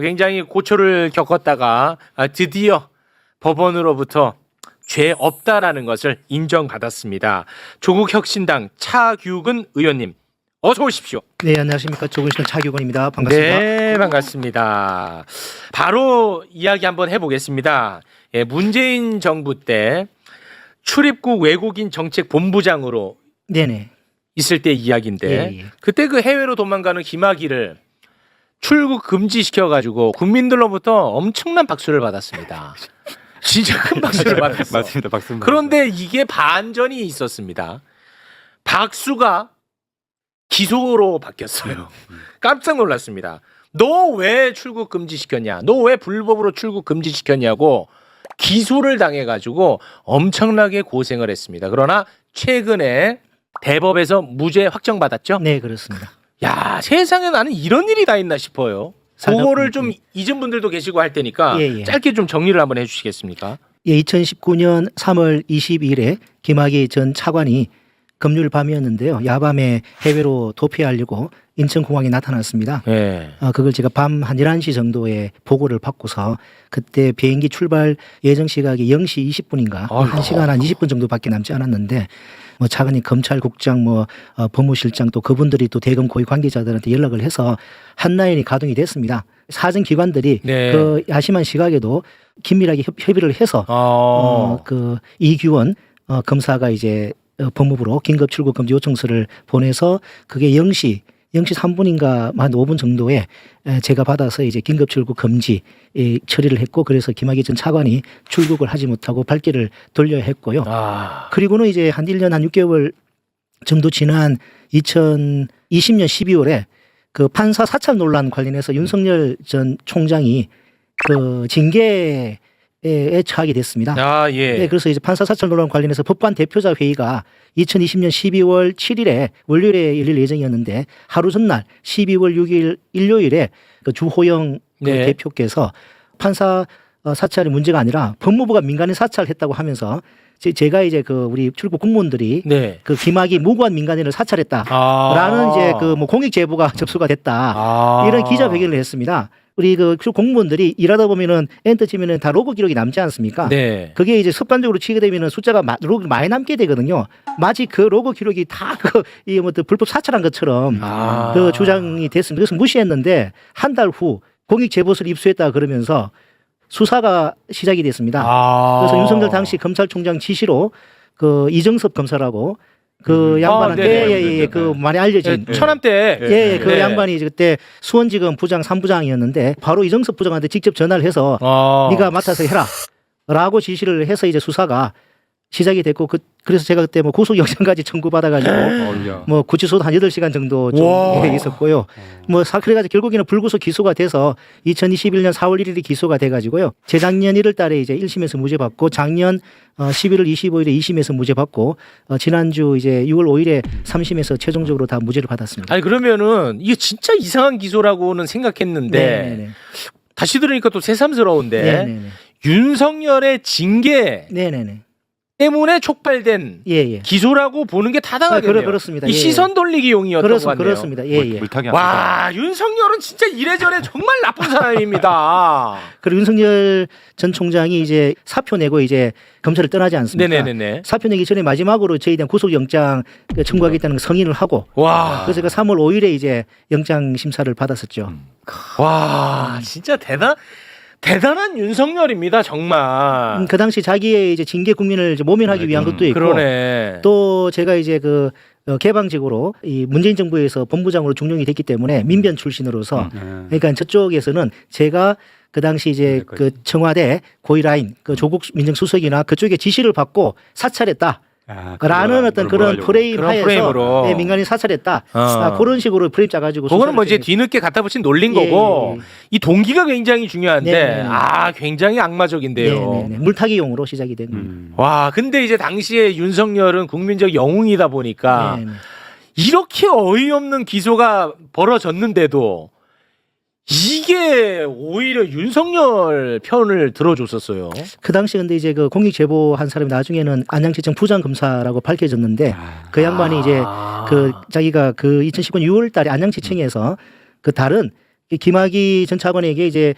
굉장히 고초를 겪었다가 드디어 법원으로부터 죄 없다라는 것을 인정받았습니다. 조국혁신당 차규근 의원님 어서 오십시오. 네, 안녕하십니까. 조국혁신당 차규근입니다. 반갑습니다. 네, 반갑습니다. 바로 이야기 한번 해보겠습니다. 예, 문재인 정부 때 출입국 외국인 정책 본부장으로 네네. 있을 때 이야기인데 예. 그때 그 해외로 도망가는 김학의를 출국 금지시켜가지고 국민들로부터 엄청난 박수를 받았습니다. 진짜 큰 박수를 받았어. 맞습니다. 박수. 그런데 이게 반전이 있었습니다. 박수가 기소로 바뀌었어요. 깜짝 놀랐습니다. 너 왜 출국 금지시켰냐? 너 왜 불법으로 출국 금지시켰냐고 기소를 당해가지고 엄청나게 고생을 했습니다. 그러나 최근에 대법에서 무죄 확정받았죠? 네, 그렇습니다. 야, 세상에 나는 이런 일이 다 있나 싶어요. 그거를 좀 잊은 분들도 계시고 할 테니까 예. 짧게 좀 정리를 한번 해주시겠습니까? 예, 2019년 3월 22일에 김학의 전 차관이 금요일 밤이었는데요. 야밤에 해외로 도피하려고 인천공항에 나타났습니다. 네. 그걸 제가 밤 한 11시 정도에 보고를 받고서 그때 비행기 출발 예정 시각이 0시 20분인가 아이고. 1시간 한 20분 정도밖에 남지 않았는데 뭐 차관이 검찰국장 법무실장 또 그분들이 또 대검 고위 관계자들한테 연락을 해서 한라인이 가동이 됐습니다. 사정 기관들이 네. 그 야심한 시각에도 긴밀하게 협의를 해서 그 이규원 검사가 이제 법무부로 긴급 출국 금지 요청서를 보내서 그게 0시 3분인가 한 5분 정도에 제가 받아서 이제 긴급 출국 금지 처리를 했고 그래서 김학의 전 차관이 출국을 하지 못하고 발길을 돌려야 했고요. 그리고는 이제 한 1년 한 6개월 정도 지난 2020년 12월에 그 판사 사찰 논란 관련해서 윤석열 전 총장이 그 징계에 처하게 됐습니다. 예. 네, 그래서 이제 판사 사찰 논란 관련해서 법관 대표자 회의가 2020년 12월 7일에 월요일에 열릴 예정이었는데 하루 전날 12월 6일 일요일에 그 주호영 그 네. 대표께서 판사 사찰이 문제가 아니라 법무부가 민간인 사찰했다고 하면서 제가 이제 그 우리 출국 공무원들이 네. 그 김학의 무고한 민간인을 사찰했다라는 이제 그 뭐 공익 제보가 접수가 됐다 이런 기자회견을 했습니다. 우리 그 공무원들이 일하다 보면은 엔터 치면은 다 로그 기록이 남지 않습니까? 네. 그게 이제 습관적으로 치게 되면은 숫자가 로그 많이 남게 되거든요. 마치 그 로그 기록이 다 이 뭐 불법 사찰한 것처럼 그 주장이 됐습니다. 그래서 무시했는데 한 달 후 공익 제보서를 입수했다 그러면서 수사가 시작이 됐습니다. 그래서 윤석열 당시 검찰총장 지시로 그 이정섭 검사라고 그 양반한테 그 많이 알려진 천암 때 그 양반이 이제 그때 수원지검 부장 3부장이었는데 바로 이정섭 부장한테 직접 전화를 해서 네가 맡아서 해라라고 지시를 해서 이제 수사가 시작이 됐고 그래서 제가 그때 뭐 구속영장까지 청구받아가지고 뭐 구치소도 한 8시간 정도 좀 있었고요. 그래가지고 결국에는 불구속 기소가 돼서 2021년 4월 1일에 기소가 돼가지고요. 재작년 1월 달에 이제 1심에서 무죄 받고 작년 11월 25일에 2심에서 무죄 받고 지난주 이제 6월 5일에 3심에서 최종적으로 다 무죄를 받았습니다. 아니 그러면은 이게 진짜 이상한 기소라고는 생각했는데 네네네. 다시 들으니까 또 새삼스러운데 네네네. 윤석열의 징계 네네네. 때문에 촉발된 기소라고 보는 게 타당하겠네요. 그렇습니다. 이 시선 돌리기용이었던 것 같네요. 그렇습니다. 물타기 와, 윤석열은 진짜 이래저래 정말 나쁜 사람입니다. 그리고 윤석열 전 총장이 이제 사표 내고 이제 검찰을 떠나지 않습니까? 네네네. 사표 내기 전에 마지막으로 저희에 대한 구속영장 청구하겠다는 거 성인을 하고 그래서 제가 3월 5일에 이제 영장 심사를 받았었죠. 와, 진짜 대단한 윤석열입니다, 정말. 그 당시 자기의 이제 징계 국민을 이제 모면하기 위한 것도 있고, 그러네. 또 제가 이제 그 개방직으로 이 문재인 정부에서 본부장으로 중용이 됐기 때문에 민변 출신으로서, 그러니까 저쪽에서는 제가 그 당시 이제 그 청와대 고위라인 그 조국 민정수석이나 그쪽에 지시를 받고 사찰했다. 라는 어떤 그런 프레임 하에서 민간인 사찰했다. 그런 식으로 프레임 짜가지고. 그거는 뭐 이제 뒤늦게 갖다 붙인 놀린 거고 이 동기가 굉장히 중요한데 굉장히 악마적인데요. 물타기용으로 시작이 된. 와, 근데 이제 당시에 윤석열은 국민적 영웅이다 보니까 이렇게 어이없는 기소가 벌어졌는데도 이게 오히려 윤석열 편을 들어줬었어요. 그 당시 근데 이제 그 공익 제보한 사람이 나중에는 안양시청 부장검사라고 밝혀졌는데 그 양반이 이제 그 자기가 그 2019년 6월 달에 안양시청에서 그 다른 김학의 전 차관에게 이제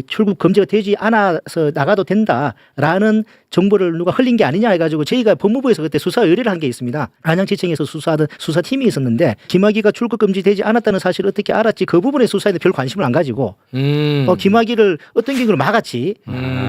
출국 금지가 되지 않아서 나가도 된다라는 정보를 누가 흘린 게 아니냐 해가지고 저희가 법무부에서 그때 수사 의뢰를 한 게 있습니다. 안양지청에서 수사하던 수사팀이 있었는데 김학의가 출국 금지되지 않았다는 사실을 어떻게 알았지 그 부분에 수사에는 별 관심을 안 가지고 김학의를 어떤 경우로 막았지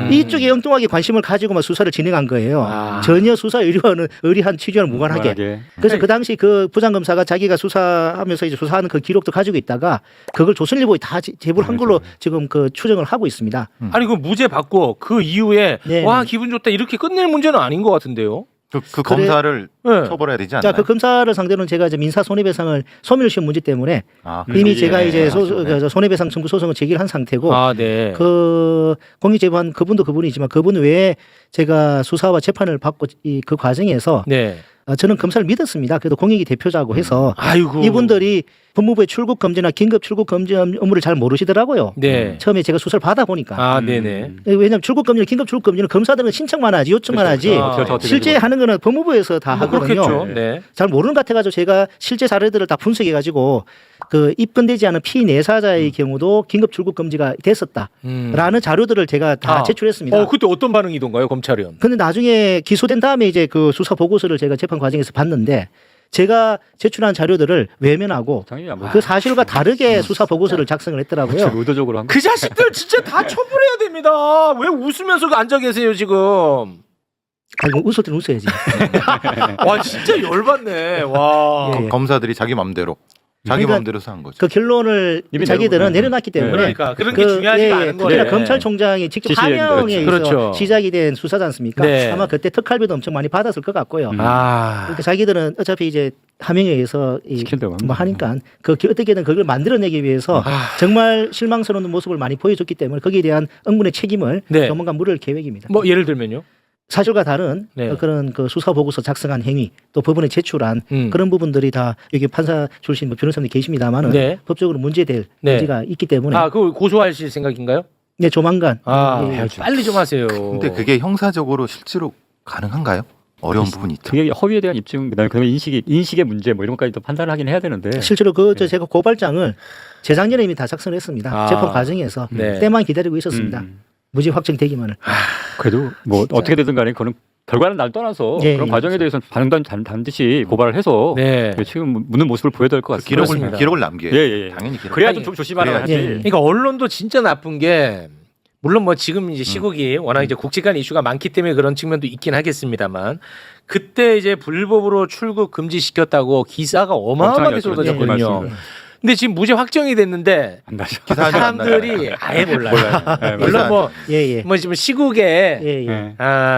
이쪽에 엉뚱하게 관심을 가지고 막 수사를 진행한 거예요. 전혀 수사 의뢰와는 의뢰한 취지와는 무관하게. 그래서 그 당시 그 부장검사가 자기가 수사하면서 이제 수사하는 그 기록도 가지고 있다가 그걸 조선일보에 다 제보를 한 걸로 지금 그 추정을 하고 있습니다. 아니 그 무죄 받고 그 이후에 네. 와 기분 좋다 이렇게 끝낼 문제는 아닌 것 같은데요. 그 검사를 네. 처벌해야 되지 않나요? 자, 그 검사를 상대로는 제가 이제 민사 손해배상을 소멸시효 문제 때문에 이미 제가 이제 손해배상 청구 소송을 제기를 한 상태고 네. 그 공익제보한 그분도 그분이지만 그분 외에 제가 수사와 재판을 받고 그 과정에서 네. 저는 검사를 믿었습니다. 그래도 공익이 대표자고 해서 아이고. 이분들이 법무부의 출국 금지나 긴급 출국 금지 업무를 잘 모르시더라고요. 네. 처음에 제가 수사를 받아 보니까. 네네. 왜냐하면 출국 금지나 긴급 출국 금지는 검사들은 신청만 하지 요청만 하지 실제 하는 거는 법무부에서 다 하거든요. 그렇겠죠. 네. 잘 모르는 것 같아가지고 제가 실제 사례들을 다 분석해가지고 그 입건되지 않은 피내사자의 경우도 긴급 출국 금지가 됐었다라는 자료들을 제가 다 제출했습니다. 그때 어떤 반응이던가요, 검찰은? 근데 나중에 기소된 다음에 이제 그 수사 보고서를 제가 재판 과정에서 봤는데 제가 제출한 자료들을 외면하고 그 사실과 다르게 수사 보고서를 작성을 했더라고요. 의도적으로 한 그 자식들 진짜 다 처벌해야 됩니다. 왜 웃으면서 앉아 계세요 지금? 아니 웃을 때는 웃어야지. 와 진짜 열받네. 와. 예. 검사들이 자기 맘대로 그러니까 맘대로 한 거죠. 그 결론을 이미 자기들은 내려놓고. 내려놨기 때문에 그러니까 그런 게 중요하지가 않은 거예요. 특히나 검찰총장이 직접 지시에 하명에 의해서 그렇죠. 시작이 된 수사지 않습니까? 네. 아마 그때 특활비도 엄청 많이 받았을 것 같고요. 아. 그러니까 자기들은 어차피 이제 하명에 의해서 시킨다고 뭐 하니까 그 어떻게든 그걸 만들어내기 위해서 정말 실망스러운 모습을 많이 보여줬기 때문에 거기에 대한 응분의 책임을 네. 조만간 물을 계획입니다. 뭐 예를 들면요? 사실과 다른 네. 그런 그 수사 보고서 작성한 행위 또 법원에 제출한 그런 부분들이 다 여기 판사 출신 뭐 변호사님이 계십니다만은 네. 법적으로 문제될 네. 문제가 있기 때문에 그걸 고소하실 생각인가요? 네 조만간 예. 빨리 좀 하세요. 근데 그게 형사적으로 실제로 가능한가요? 어려운 부분이 있죠. 그게 허위에 대한 입증, 그다음에 그 인식의 문제 뭐 이런 것까지도 판단을 하긴 해야 되는데 실제로 제가 고발장을 재작년에 이미 다 작성을 했습니다. 재판 과정에서 네. 때만 기다리고 있었습니다. 무죄 확정되기만을. 그래도 뭐 어떻게 되든 간에 그거는 결과는 날 떠나서 그런 과정에 대해서는 반드시 고발을 해서 지금 묻는 모습을 보여야 될 것 같습니다. 기록을 남겨요. 예. 당연히 기록. 그래야 좀 조심하라 하지. 그러니까 언론도 진짜 나쁜 게 물론 뭐 지금 이제 시국이 워낙 이제 국제간 이슈가 많기 때문에 그런 측면도 있긴 하겠습니다만 그때 이제 불법으로 출국 금지시켰다고 기사가 어마어마하게 쏟아졌거든요. 근데 지금 무죄 확정이 됐는데 사람들이 아예 몰라요. 물론 뭐 지금 시국에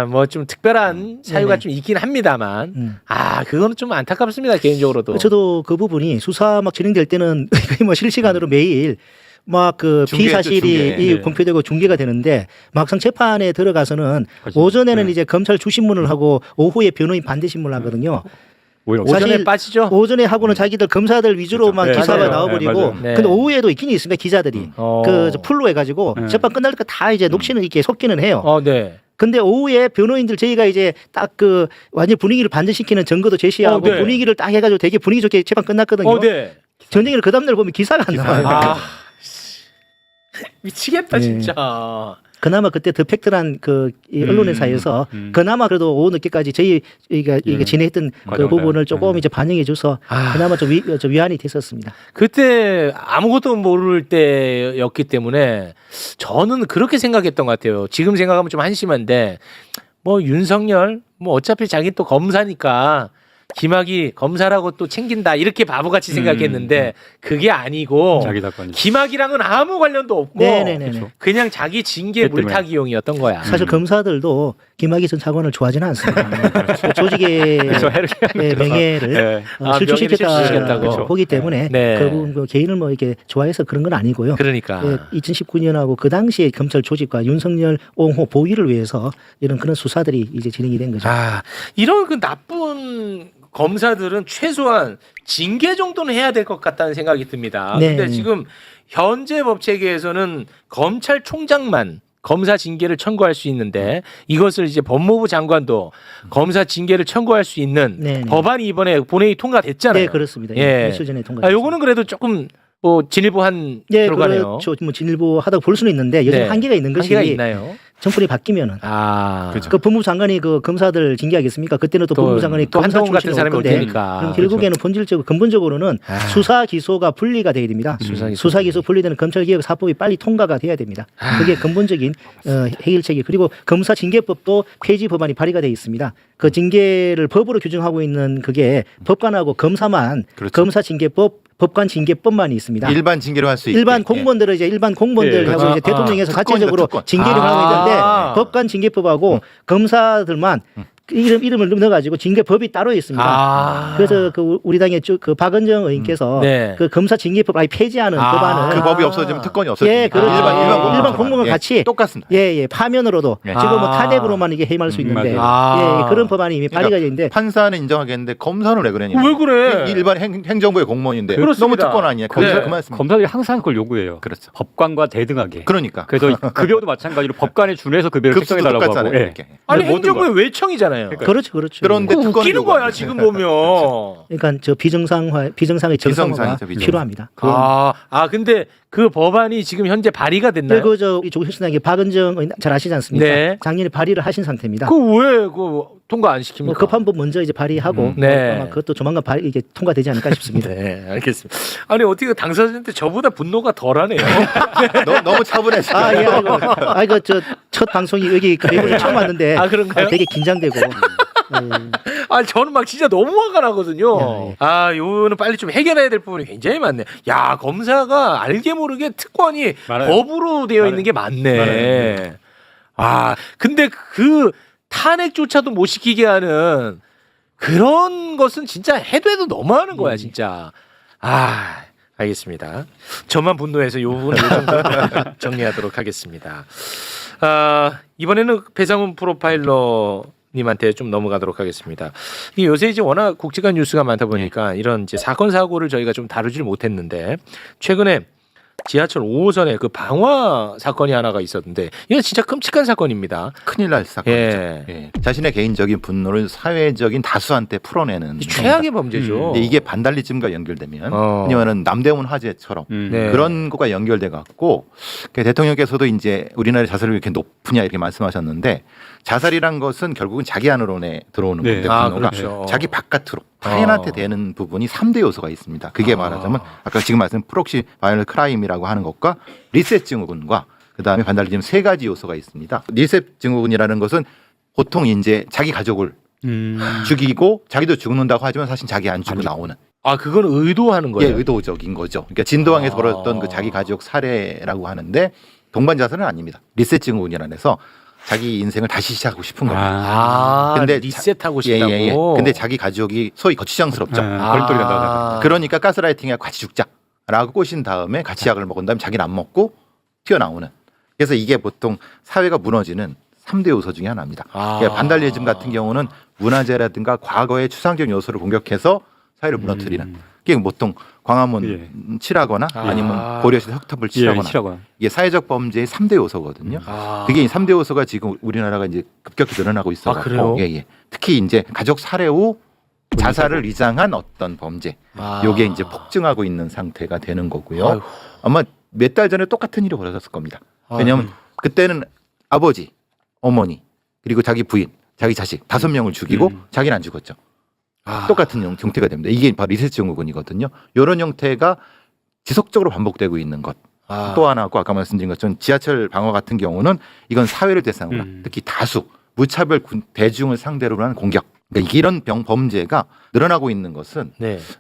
뭐 좀 특별한 사유가 좀 있긴 합니다만 그거는 좀 안타깝습니다 개인적으로도. 저도 그 부분이 수사 막 진행될 때는 거의 뭐 실시간으로 매일 막 그 피의사실이 공표되고 중계가 되는데 막상 재판에 들어가서는 오전에는 이제 검찰 주신문을 하고 오후에 변호인 반대 신문을 하거든요. 오전에 빠지죠. 오전에 하고는 자기들 검사들 위주로만 기사가 나와버리고 근데 오후에도 있긴 있습니다 기자들이 그 풀로 해가지고 재판 끝날 때 다 이제 녹취는 이렇게 속기는 해요. 근데 오후에 변호인들 저희가 이제 딱 그 완전 분위기를 반전시키는 증거도 제시하고 분위기를 딱 해가지고 되게 분위기 좋게 재판 끝났거든요. 전쟁일 그 다음날 보면 기사가 안 나와요. 미치겠다 진짜. 그나마 그때 더 팩트란 그 언론회사에서 그나마 그래도 오후 늦게까지 저희가 진행했던 그 부분을 조금 이제 반영해줘서 그나마 좀 위안이 됐었습니다. 그때 아무것도 모를 때였기 때문에 저는 그렇게 생각했던 것 같아요. 지금 생각하면 좀 한심한데 뭐 윤석열 뭐 어차피 자기 또 검사니까 김학의 검사라고 또 챙긴다 이렇게 바보같이 생각했는데 그게 아니고 김학의랑은 아무 관련도 없고 그냥 자기 징계 물타기용이었던 거야. 사실 검사들도 김학의 전 차관을 좋아하지는 않습니다. 조직의 명예를 실추시켰다고 보기 때문에 그 개인을 뭐 이렇게 좋아해서 그런 건 아니고요. 그러니까 2019년하고 그 당시에 검찰 조직과 윤석열 옹호 보위를 위해서 이런 그런 수사들이 이제 진행이 된 거죠. 이런 그 나쁜 검사들은 최소한 징계 정도는 해야 될 것 같다는 생각이 듭니다. 근데 지금 현재 법 체계에서는 검찰총장만 검사 징계를 청구할 수 있는데 이것을 이제 법무부 장관도 검사 징계를 청구할 수 있는 법안이 이번에 본회의 통과됐잖아요. 네, 그렇습니다. 며칠 전에 통과됐습니다. 요거는 그래도 조금 뭐 진일보한 예, 결과네요. 그렇죠. 뭐 진일보하다고 볼 수는 있는데 여전히 네. 한계가 있는 것이 한계가 있나요? 정권이 바뀌면은 그렇죠. 그 법무부 장관이 그 검사들 징계하겠습니까? 그때는 또 법무부 장관이 또 검사 한동훈 같은 출신이 올 사람이 올 건데 테니까. 그럼 결국에는 본질적으로 근본적으로는 수사 기소가 분리가 돼야 됩니다. 수사 기소 분리되는 검찰개혁 사법이 빨리 통과가 돼야 됩니다. 그게 근본적인 해결책이. 그리고 검사 징계법도 폐지 법안이 발의가 돼 있습니다. 그 징계를 법으로 규정하고 있는 그게 법관하고 검사만 그렇죠. 검사 징계법 법관 징계법만이 있습니다. 일반 징계로 할 수 있게. 일반 공무원들은 이제 일반 공무원들하고 예. 이제 대통령에서 자체적으로 특권. 징계를 하고 있는데 법관 징계법하고 검사들만 이름을 넣어가지고 징계법이 따로 있습니다. 그래서 그 우리 당의 그 박은정 의원께서 네. 그 검사 징계법 아예 폐지하는 법안을 그 법이 없어지면 특권이 없어지니까. 예, 그렇죠. 일반 공무원 예, 같이 똑같습니다. 예, 파면으로도 예. 지금 뭐 탄핵으로만 이게 해임할 수 있는데 맞아요. 예, 그런 법안이 이미 발의가 돼 있는데 판사는 인정하겠는데 검사는 왜 그러냐? 왜 그래? 일반 행정부의 공무원인데 그렇습니다. 너무 특권 아니에요? 검사 그만했습니다. 검사들이 항상 그걸 요구해요. 그렇죠. 법관과 대등하게. 그러니까. 그래서 급여도 마찬가지로 법관에 준해서 급여를 급수도 책정해달라고 하고. 똑같잖아요. 예. 이렇게. 아니 모든 행정부의 외청이잖아요. 그렇죠. 그런데 특권을 웃기는 거야 요구하는 지금 거죠. 보면. 그러니까 저 비정상의 정상화가 비정상이죠, 필요합니다. 근데 그 법안이 지금 현재 발의가 됐나요? 그리고 저 조국혁신당의 박은정 의원 잘 아시지 않습니까? 네. 작년에 발의를 하신 상태입니다. 그 통과 안 시킵니까? 뭐 급한 법 먼저 이제 발의하고 네. 아마 그것도 조만간 이게 통과되지 않을까 싶습니다. 네, 알겠습니다. 아니 어떻게 당사자한테 저보다 분노가 덜하네요. 너무 차분해서. 이거 저 첫 방송이 여기 외국에 처음 왔는데 그런가요? 되게 긴장되고. 저는 막 진짜 너무 화가 나거든요. 요거는 빨리 좀 해결해야 될 부분이 굉장히 많네. 야, 검사가 알게 모르게 특권이 많아요. 법으로 되어 있는 게 많네. 근데 그 탄핵조차도 못 시키게 하는 그런 것은 진짜 해도 너무하는 거야, 진짜. 알겠습니다. 저만 분노해서 요 부분을 정리하도록 하겠습니다. 이번에는 배상훈 프로파일러 님한테 좀 넘어가도록 하겠습니다. 이게 요새 이제 워낙 굵직한 뉴스가 많다 보니까 이런 이제 사건 사고를 저희가 좀 다루질 못했는데 최근에 지하철 5호선에 그 방화 사건이 하나가 있었는데 이건 진짜 끔찍한 사건입니다. 큰일 날 사건이죠. 예. 예. 자신의 개인적인 분노를 사회적인 다수한테 풀어내는 최악의 범죄죠. 근데 이게 반달리즘과 연결되면 왜냐하면 남대문 화재처럼 네. 그런 거가 연결돼 갖고 대통령께서도 이제 우리나라의 자살이 이렇게 높으냐 이렇게 말씀하셨는데 자살이란 것은 결국은 자기 안으로 들어오는 네. 건데 분노가 그렇죠. 자기 바깥으로 타인한테 되는 부분이 3대 요소가 있습니다. 그게 말하자면 아까 지금 말씀 프록시 바이럴 크라임이라고 하는 것과 리셋 증후군과 그다음에 반달리즘 세 가지 요소가 있습니다. 리셋 증후군이라는 것은 보통 이제 자기 가족을 죽이고 자기도 죽는다고 하지만 사실 자기 안 죽고 나오는. 그건 의도하는 거예요. 예, 의도적인 거죠. 그러니까 진도항에서 벌어졌던 그 자기 가족 살해라고 하는데 동반 자살은 아닙니다. 리셋 증후군이라는 해서 자기 인생을 다시 시작하고 싶은 겁니다. 근데 리셋하고 싶다고. 예. 근데 자기 가족이 소위 거추장스럽죠. 걸돌이 간다고. 그러니까 가스라이팅에 같이 죽자라고 꼬신 다음에 같이 약을 먹은 다음에 자기는 안 먹고 튀어나오는. 그래서 이게 보통 사회가 무너지는 3대 요소 중에 하나입니다. 그러니까 반달리즘 같은 경우는 문화재라든가 과거의 추상적 요소를 공격해서 사회를 무너뜨리는. 이게 보통 광화문 칠하거나 아니면 고려시 혁탑을 칠하거나 이게 사회적 범죄의 3대 요소거든요. 그게 이 3대 요소가 지금 우리나라가 이제 급격히 늘어나고 있어서 예. 특히 이제 가족 살해 후 자살을 위장한 어떤 범죄, 요게 이제 폭증하고 있는 상태가 되는 거고요. 아마 몇 달 전에 똑같은 일이 벌어졌을 겁니다. 왜냐하면 그때는 아버지, 어머니 그리고 자기 부인, 자기 자식 5명을 죽이고 자기는 안 죽었죠. 똑같은 형태가 됩니다. 이게 바로 리셋 증후군이거든요. 이런 형태가 지속적으로 반복되고 있는 것. 또 하나고 아까 말씀드린 것처럼 지하철 방화 같은 경우는 이건 사회를 대상으로 특히 다수 무차별 대중을 상대로 하는 공격. 그러니까 이런 범죄가 늘어나고 있는 것은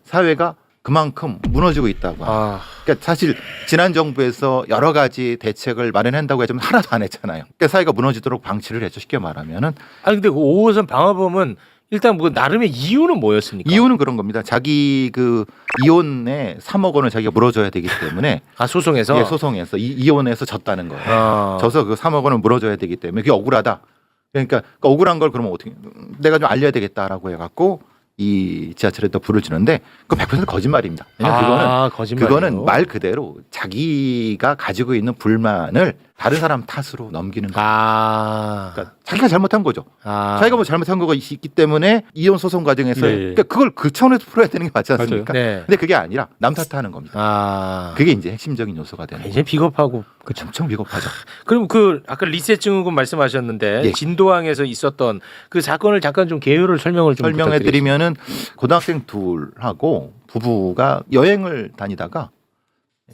사회가 그만큼 무너지고 있다고. 그러니까 사실 지난 정부에서 여러 가지 대책을 마련한다고 해도 하나도 안 했잖아요. 그러니까 사회가 무너지도록 방치를 했죠. 쉽게 말하면은. 근데 그 5호선 방화범은 일단 뭐 나름의 이유는 뭐였습니까? 이유는 그런 겁니다. 자기 그 이혼에 3억 원을 자기가 물어줘야 되기 때문에 소송에서? 예, 소송에서 이혼해서 졌다는 거예요. 져서 그 3억 원을 물어줘야 되기 때문에 그게 억울하다. 그러니까 그 억울한 걸 그러면 어떻게 내가 좀 알려야 되겠다라고 해갖고 이 지하철에다 불을 지는데 그건 100% 거짓말입니다. 왜냐하면 그거는 말 그대로 자기가 가지고 있는 불만을 다른 사람 탓으로 넘기는 거예요. 그러니까 자기가 잘못한 거죠. 자기가 뭐 잘못한 거가 있기 때문에 이혼 소송 과정에서 그러니까 그걸 그 차원에서 풀어야 되는 게 맞지 않습니까? 근데 그게 아니라 남 탓하는 겁니다. 그게 이제 핵심적인 요소가 되는 거예요. 이제 비겁하고 엄청 비겁하죠. 그럼 그 아까 리셋 증후군 말씀하셨는데 진도항에서 있었던 그 사건을 잠깐 좀 개요를 설명을 좀 설명해드리면은 고등학생 둘하고 부부가 여행을 다니다가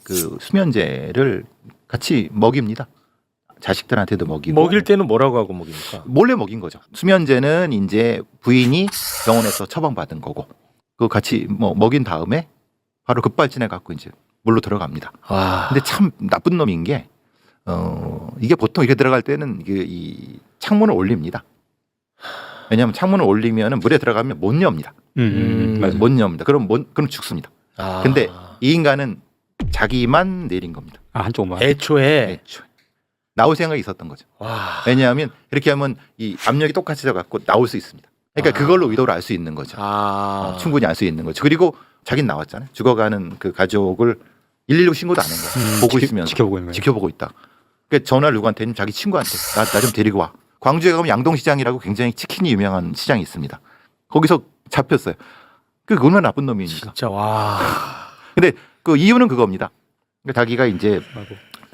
그 수면제를 같이 먹입니다. 자식들한테도 먹이고. 먹일 때는 뭐라고 하고 먹입니까? 몰래 먹인 거죠. 수면제는 이제 부인이 병원에서 처방받은 거고, 그 같이 뭐 먹인 다음에 바로 급발진해 갖고 이제 물로 들어갑니다. 근데 참 나쁜 놈인 게 이게 보통 이렇게 들어갈 때는 이 창문을 올립니다. 왜냐하면 창문을 올리면은 물에 들어가면 못 엽니다. 못 엽니다. 그럼 죽습니다. 근데 이 인간은 자기만 내린 겁니다. 한쪽만. 애초에 나올 생각이 있었던 거죠. 왜냐하면 이렇게 하면 이 압력이 똑같이 져갖고 나올 수 있습니다. 그러니까 그걸로 의도를 알 수 있는 거죠. 충분히 알 수 있는 거죠. 그리고 자기는 나왔잖아요. 죽어가는 그 가족을 119 신고도 안 한 거예요. 보고 있으면 지켜보고 있다. 그러니까 전화를 누구한테 자기 친구한테 나 좀 데리고 와. 광주에 가면 양동시장이라고 굉장히 치킨이 유명한 시장이 있습니다. 거기서 잡혔어요. 그 얼마나 나쁜 놈이니까. 진짜 근데 그 이유는 그겁니다. 그러니까 자기가 이제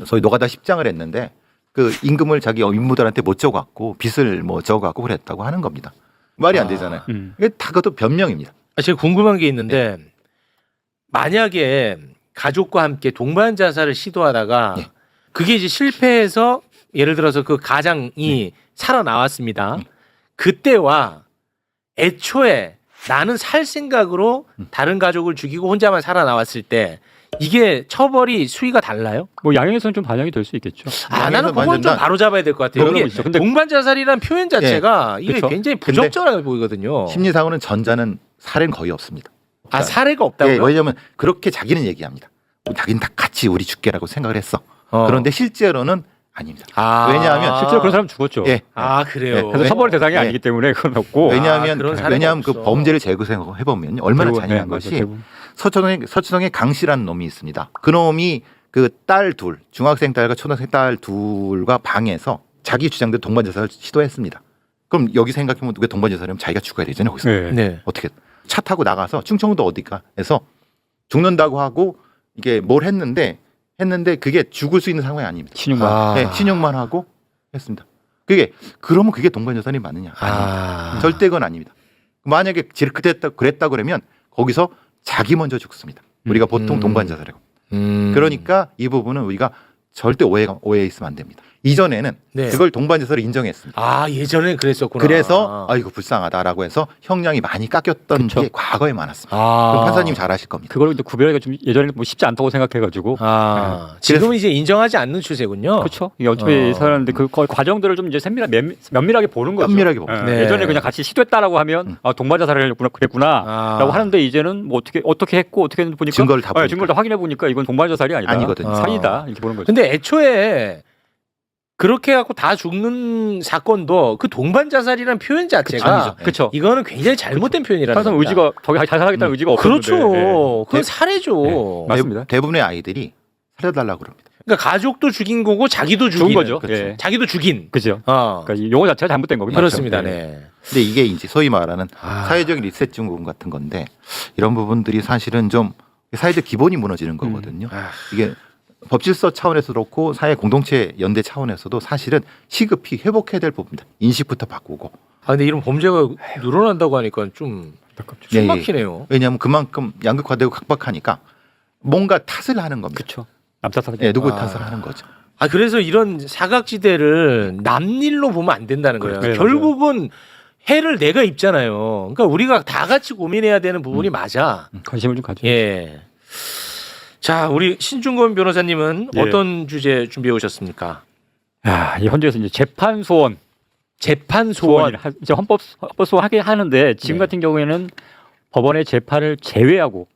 소위 노가다 10장을 했는데 그 임금을 자기 임무들한테 못 줘갖고 빚을 뭐 져갖고 그랬다고 하는 겁니다. 말이 안 되잖아요. 이게 다 그것도 변명입니다. 제가 궁금한 게 있는데 만약에 가족과 함께 동반 자살을 시도하다가 그게 이제 실패해서 예를 들어서 그 가장이 살아나왔습니다. 그때와 애초에 나는 살 생각으로 다른 가족을 죽이고 혼자만 살아나왔을 때 이게 처벌이 수위가 달라요? 뭐 양형에서는 좀 반영이 될 수 있겠죠. 나는 그건 좀 바로 잡아야 될 것 같아요. 이게 동반 자살이라는 표현 자체가 이게 굉장히 부적절하게 보이거든요. 심리상으로는 전자는 살해는 거의 없습니다. 살해가 없다고요? 왜냐하면 그렇게 자기는 얘기합니다. 자기는 다 같이 우리 죽게라고 생각을 했어. 그런데 실제로는 아닙니다. 왜냐하면 실제로 그런 사람 죽었죠. 그래요. 그래서 처벌 대상이 아니기 때문에 그건 없고. 왜냐하면 그 범죄를 재구성해 보면 얼마나 잔인한 것이 서초동에 강 씨라는 놈이 있습니다. 그 놈이 그 딸 둘, 중학생 딸과 초등학생 딸 둘과 방에서 자기 주장대로 동반 자살을 시도했습니다. 그럼 여기 생각해보면 왜 동반 자살이면 자기가 죽어야 되잖아요. 거기서 어떻게 차 타고 나가서 충청도 어디가에서 죽는다고 하고 이게 뭘 했는데 그게 죽을 수 있는 상황이 아닙니다. 신용만 하고 했습니다. 그러면 그게 동반 자살이 맞느냐? 아닙니다. 절대 그건 아닙니다. 만약에 그랬다 그러면 거기서 자기 먼저 죽습니다. 우리가 보통 동반 자살이라고. 그러니까 이 부분은 우리가 절대 오해 있으면 안 됩니다. 이전에는 그걸 동반 자살을 인정했습니다. 예전에 그랬었구나. 그래서 이거 불쌍하다라고 해서 형량이 많이 깎였던 게 과거에 많았습니다. 그럼 판사님 잘 아실 겁니다. 그걸 그별하기가 좀 예전에는 뭐 쉽지 않다고 생각해가지고 지금은 이제 인정하지 않는 추세군요. 그렇죠. 이게 어차피 사람인데 그 과정들을 좀 이제 면밀하게 보는 거죠. 면밀하게 봅니다. 예전에 그냥 같이 시도했다라고 하면 동반 자살을 그랬구나라고 하는데 이제는 뭐 어떻게 했고 어떻게 했는지 보니까 증거를 다 확인해 보니까 이건 동반 자살이 아니거든요. 살이다 이렇게 보는 거죠. 근데 애초에 그렇게 해갖고 다 죽는 사건도 그 동반 자살이라는 표현 자체가 그렇죠. 이거는 굉장히 잘못된 표현이라는 거죠. 의지가 더 자살하겠다는 의지가 없었는데. 그렇죠. 그건 살해죠. 맞습니다. 대부분의 아이들이 살려달라고 그럽니다. 그러니까 가족도 죽인 거고 자기도 죽인 거죠. 자기도 죽인. 그죠. 그러니까 이 용어 자체가 잘못된 거군요. 그렇습니다. 근데 이게 이제 소위 말하는 사회적인 리셋 증후군 같은 건데 이런 부분들이 사실은 좀 사회적 기본이 무너지는 거거든요. 이게 법질서 차원에서도 그렇고 사회 공동체 연대 차원에서도 사실은 시급히 회복해야 될 부분입니다. 인식부터 바꾸고. 근데 이런 범죄가 늘어난다고 하니까 좀 숨막히네요. 왜냐하면 그만큼 양극화되고 각박하니까 뭔가 탓을 하는 겁니다. 그렇죠. 남 탓을 누구 탓을 하는 거죠. 그래서 이런 사각지대를 남일로 보면 안 된다는 거예요. 결국은 해를 내가 입잖아요. 그러니까 우리가 다 같이 고민해야 되는 부분이 맞아. 관심을 좀 가져. 자, 우리 신중권 변호사님은 어떤 주제 준비해 오셨습니까? 이 헌재에서 이제 재판 소원 이제 헌법 소원 하게 하는데 지금 같은 경우에는 법원의 재판을 제외하고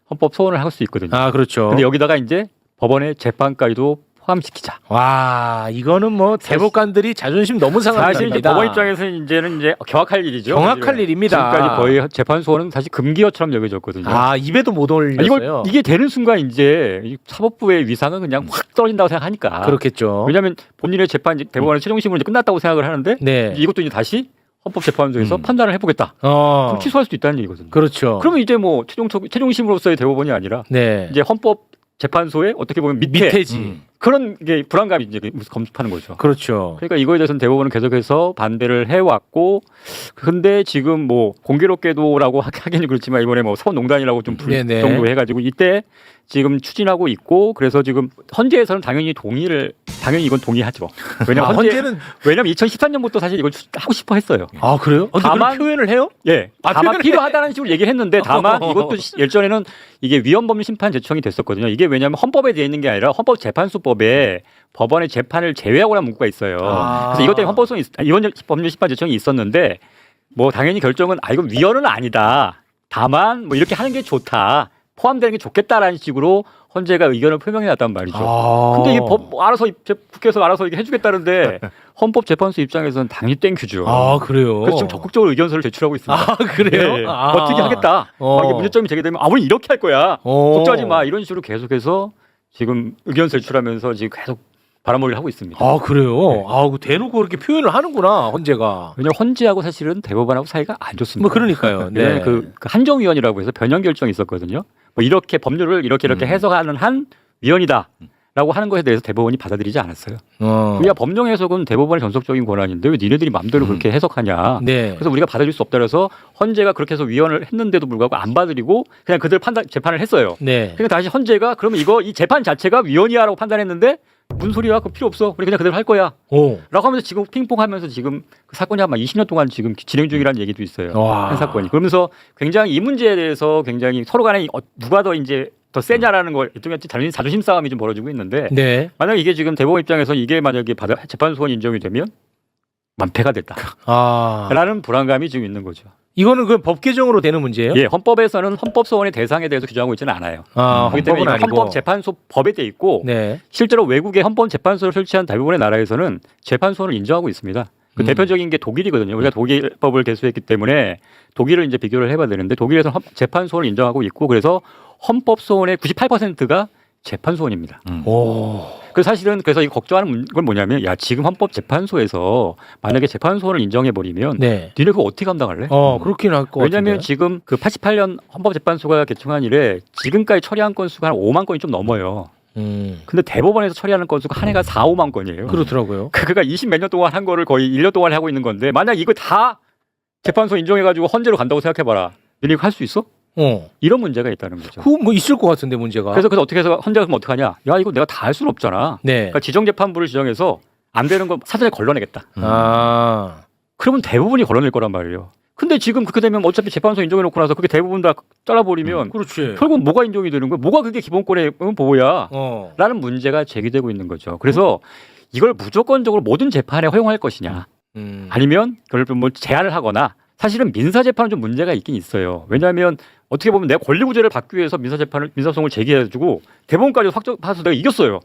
헌법 소원을 할 수 있거든요. 그렇죠. 근데 여기다가 이제 법원의 재판까지도 포함시키자. 와, 이거는 뭐 대법관들이 자존심 너무 상합니다. 사실 이제 법원 입장에서는 이제는 이제 경악할 일이죠. 경악할 일입니다. 지금까지 거의 재판소는 사실 금기어처럼 여겨졌거든요. 아, 입에도 못 올렸어요. 이게 되는 순간 이제 이 사법부의 위상은 그냥 확 떨어진다고 생각하니까. 그렇겠죠. 왜냐하면 본인의 재판 대법원의 최종심으로 이제 끝났다고 생각을 하는데 네. 이것도 이제 다시 헌법재판소에서 판단을 해보겠다. 그럼 취소할 수도 있다는 얘기거든요. 그렇죠. 그러면 이제 뭐 최종심으로서의 대법원이 아니라 네. 이제 헌법재판소에 어떻게 보면 밑에지. 그런 게 불안감이 이제 검습하는 거죠. 그렇죠. 그러니까 이거에 대해서는 대법원은 계속해서 반대를 해왔고, 근데 지금 뭐 공교롭게도라고 하기는 그렇지만 이번에 뭐 사법농단이라고 좀 네네. 정도 해가지고 이때 지금 추진하고 있고, 그래서 지금 헌재에서는 당연히 이건 동의하죠. 왜냐면 헌재는 왜냐면 2013년부터 사실 이걸 하고 싶어 했어요. 아, 그래요? 다만 표현을 해요? 예, 다만 표현을 필요하다는 식으로 얘기를 했는데 다만 이것도 예전에는 이게 위헌법률 심판 제청이 됐었거든요. 이게 왜냐하면 헌법에 되어 있는 게 아니라 헌법재판소법에 법원의 재판을 제외하고라는 문구가 있어요. 그래서 이것 때문에 위헌법률 심판 제청이 있었는데 뭐 당연히 결정은 이건 위헌은 아니다. 다만 뭐 이렇게 하는 게 좋다. 포함되는 게 좋겠다라는 식으로 헌재가 의견을 표명해 놨단 말이죠. 근데 이게 알아서 국회에서 알아서 이게 해주겠다는데 헌법재판소 입장에서는 당연히 땡큐죠. 아, 그래요? 그래서 지금 적극적으로 의견서를 제출하고 있습니다. 아, 그래요? 네. 어떻게 하겠다. 이게 문제점이 제기되면 우리 이렇게 할 거야. 걱정하지 마. 이런 식으로 계속해서 지금 의견 제출하면서 지금 계속 바람몰이를 하고 있습니다. 아, 그래요? 네. 아, 대놓고 그렇게 표현을 하는구나, 헌재가. 왜냐하면 헌재하고 사실은 대법원하고 사이가 안 좋습니다. 뭐 그러니까요. 네. 그 한정위원이라고 해서 변형 결정이 있었거든요. 뭐 이렇게 법률을 이렇게 해석하는 한 위원이다라고 하는 것에 대해서 대법원이 받아들이지 않았어요. 우리가 법령 해석은 대법원의 전속적인 권한인데 왜 니네들이 마음대로 그렇게 해석하냐. 네. 그래서 우리가 받아들일 수 없다 그래서 헌재가 그렇게 해서 위헌을 했는데도 불구하고 안 받아들이고 그냥 그들 재판을 했어요. 네. 그러니까 다시 헌재가 그러면 이 재판 자체가 위헌이야라고 판단했는데 무슨 소리야? 그거 필요 없어. 우리 그냥 그대로 할 거야. 라고 하면서 지금 핑퐁하면서 지금 그 사건이 아마 20년 동안 지금 진행 중이라는 얘기도 있어요. 와. 한 사건이. 그러면서 굉장히 이 문제에 대해서 굉장히 서로 간에 누가 더 이제 더 세냐라는 걸 일종의 자존심 싸움이 좀 벌어지고 있는데 네. 만약에 이게 지금 대법원 입장에서 이게 만약에 재판소원 인정이 되면 만패가 됐다. 라는 불안감이 지금 있는 거죠. 이거는 그 법 개정으로 되는 문제예요? 예, 헌법에서는 헌법소원의 대상에 대해서 규정하고 있지는 않아요. 그렇기 때문에 헌법재판소 법에 돼 있고 네. 실제로 외국의 헌법재판소를 설치한 대부분의 나라에서는 재판소원을 인정하고 있습니다. 그 대표적인 게 독일이거든요. 우리가 독일법을 개수했기 때문에 독일을 이제 비교를 해봐야 되는데 독일에서는 재판소원을 인정하고 있고 그래서 헌법소원의 98%가 재판소원입니다. 그래서 사실은 이 걱정하는 건 뭐냐면 지금 헌법재판소에서 만약에 재판소원을 인정해버리면 니네 그거 어떻게 감당할래? 그렇긴 할 것 같은데. 왜냐하면 지금 그 88년 헌법재판소가 개청한 이래 지금까지 처리한 건수가 한 5만 건이 좀 넘어요. 근데 대법원에서 처리하는 건수가 한 해가 4, 5만 건이에요. 그렇더라고요. 그가 20 몇 년 동안 한 거를 거의 1년 동안 하고 있는 건데 만약 이거 다 재판소 인정해가지고 헌재로 간다고 생각해봐라. 너네 이거 할 수 있어? 이런 문제가 있다는 거죠. 뭐 있을 것 같은데 문제가. 그래서 어떻게 해서 헌재가 그럼 어떡하냐? 이거 내가 다 할 수는 없잖아. 네. 그러니까 지정재판부를 지정해서 안 되는 거 사전에 걸러내겠다. 그러면 대부분이 걸러낼 거란 말이에요. 근데 지금 그렇게 되면 어차피 재판소 인정해놓고 나서 그게 대부분 다 잘라버리면 그렇지. 결국 뭐가 인정이 되는 거야? 뭐가 그게 기본권의 보호야? 라는 문제가 제기되고 있는 거죠. 그래서 이걸 무조건적으로 모든 재판에 허용할 것이냐 아니면 그걸 뭐 제한을 하거나 사실은 민사재판은 좀 문제가 있긴 있어요. 왜냐하면 어떻게 보면 내가 권리구제를 받기 위해서 민사소송을 제기해가지고 대법원까지 확정해서 내가 이겼어요.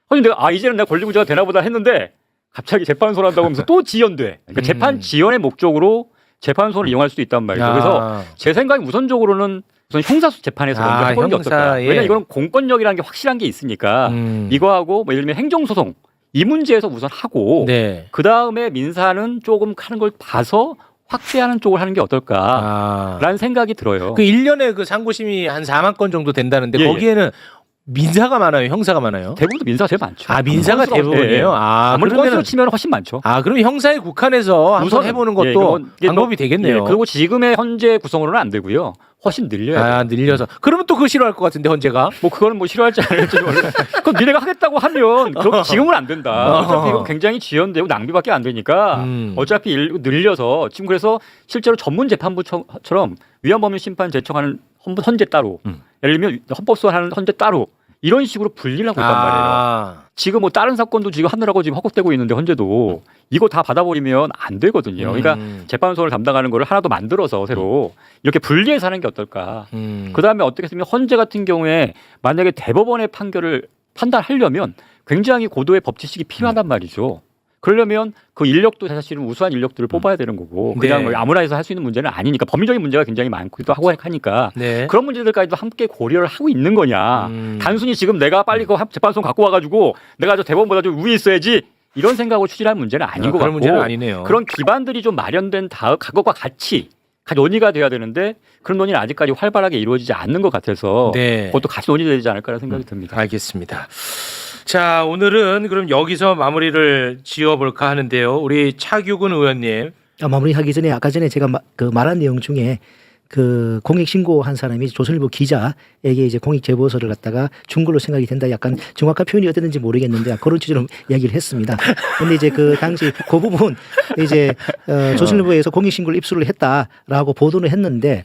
아니 내가 이제는 내가 권리구제가 되나 보다 했는데 갑자기 재판소를 한다고 하면서 또 지연돼. 그러니까 재판 지연의 목적으로 재판소를 이용할 수도 있단 말이죠. 그래서 제 생각에 우선적으로는 우선 형사소 재판에서 먼저 해보는 게 어떨까. 왜냐하면 이거는 공권력이라는 게 확실한 게 있으니까 이거하고 뭐 예를 들면 행정소송 이 문제에서 우선 하고 그 다음에 민사는 조금 하는 걸 봐서 확대하는 쪽을 하는 게 어떨까라는 생각이 들어요. 그 1년에 그 상고심이 한 4만 건 정도 된다는데 거기에는 민사가 많아요, 형사가 많아요? 대부분 민사가 제일 많죠. 민사가 대부분이에요. 아무리 건수로 치면 훨씬 많죠. 그럼 형사에 국한해서 한번 해보는 것도 방법이 되겠네요. 그리고 지금의 현재 구성으로는 안 되고요. 훨씬 늘려야 돼요. 늘려서. 그러면 또 그거 싫어할 것 같은데 헌재가? 뭐 그거는 뭐 싫어할지 안 할지 모르겠어요. 그럼 니네가 하겠다고 하면 그럼 지금은 안 된다. 어차피 이거 굉장히 지연되고 낭비밖에 안 되니까 어차피 늘려서 지금 그래서 실제로 전문 재판부처럼 위헌법률 심판 제청하는 헌재 따로 예를 들면 헌법소원하는 헌재 따로 이런 식으로 분리를 하고 있단 말이에요. 지금 뭐 다른 사건도 지금 하느라고 지금 허걱대고 있는데 헌재도 이거 다 받아버리면 안 되거든요. 그러니까 재판소를 담당하는 거를 하나 더 만들어서 새로 이렇게 분리해서 하는 게 어떨까. 그다음에 어떻게 했으면 헌재 같은 경우에 만약에 대법원의 판결을 판단하려면 굉장히 고도의 법 지식이 필요하단 말이죠. 그러려면 그 인력도 사실은 우수한 인력들을 뽑아야 되는 거고 그냥 네. 아무나 해서 할 수 있는 문제는 아니니까 법률적인 문제가 굉장히 많기도 하고 하니까 네. 그런 문제들까지도 함께 고려를 하고 있는 거냐. 단순히 지금 내가 빨리 그 재판소 갖고 와가지고 내가 저 대법원보다 좀 위에 있어야지 이런 생각으로 추진할 문제는 아닌 것 그런 같고 문제는 아니네요. 그런 기반들이 좀 마련된 그것과 같이 논의가 돼야 되는데 그런 논의는 아직까지 활발하게 이루어지지 않는 것 같아서 네. 그것도 같이 논의돼야 되지 않을까라는 생각이 듭니다. 알겠습니다. 자, 오늘은 그럼 여기서 마무리를 지어볼까 하는데요. 우리 차규근 의원님. 마무리하기 전에 아까 전에 제가 말한 내용 중에 그 공익 신고한 사람이 조선일보 기자에게 이제 공익 제보서를 갖다가 준 걸로 생각이 된다. 약간 정확한 표현이 어땠는지 모르겠는데 그런 취지로 이야기를 했습니다. 근데 이제 그 당시 그 부분 이제 조선일보에서 공익 신고를 입수를 했다라고 보도는 했는데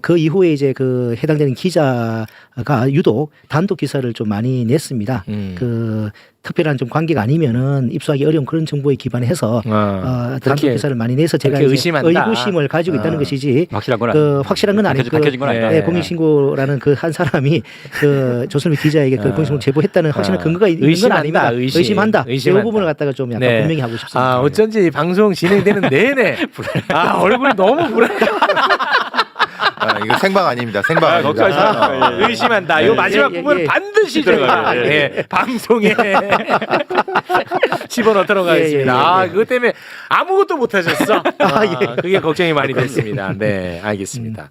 그 이후에 이제 그 해당되는 기자가 유독 단독 기사를 좀 많이 냈습니다. 그 특별한 좀 관계가 아니면은 입수하기 어려운 그런 정보에 기반해서 단독 기사를 많이 내서 제가 이제 의구심을 가지고 있다는 것이지 확실한 건 아니고 확실한 건 아니고 밝혀진 건 아니다. 공익신고라는 그 한 사람이 그 조선일보 기자에게 그 공익신고 제보했다는 확실한 근거가 있는 건 아닙니다. 의심한다. 이 부분을 갖다가 좀 약간 네. 분명히 하고 싶습니다. 어쩐지 방송 진행되는 내내 얼굴이 너무 불안해. 이거 생방 아닙니다. 생방 아닙니다. 걱정하지 마세요. 의심한다. 이 마지막 부분 반드시 제가 방송에 집어넣도록 하겠습니다. 그것 때문에 아무것도 못 하셨어. 그게 걱정이 많이 됐습니다. 네, 알겠습니다.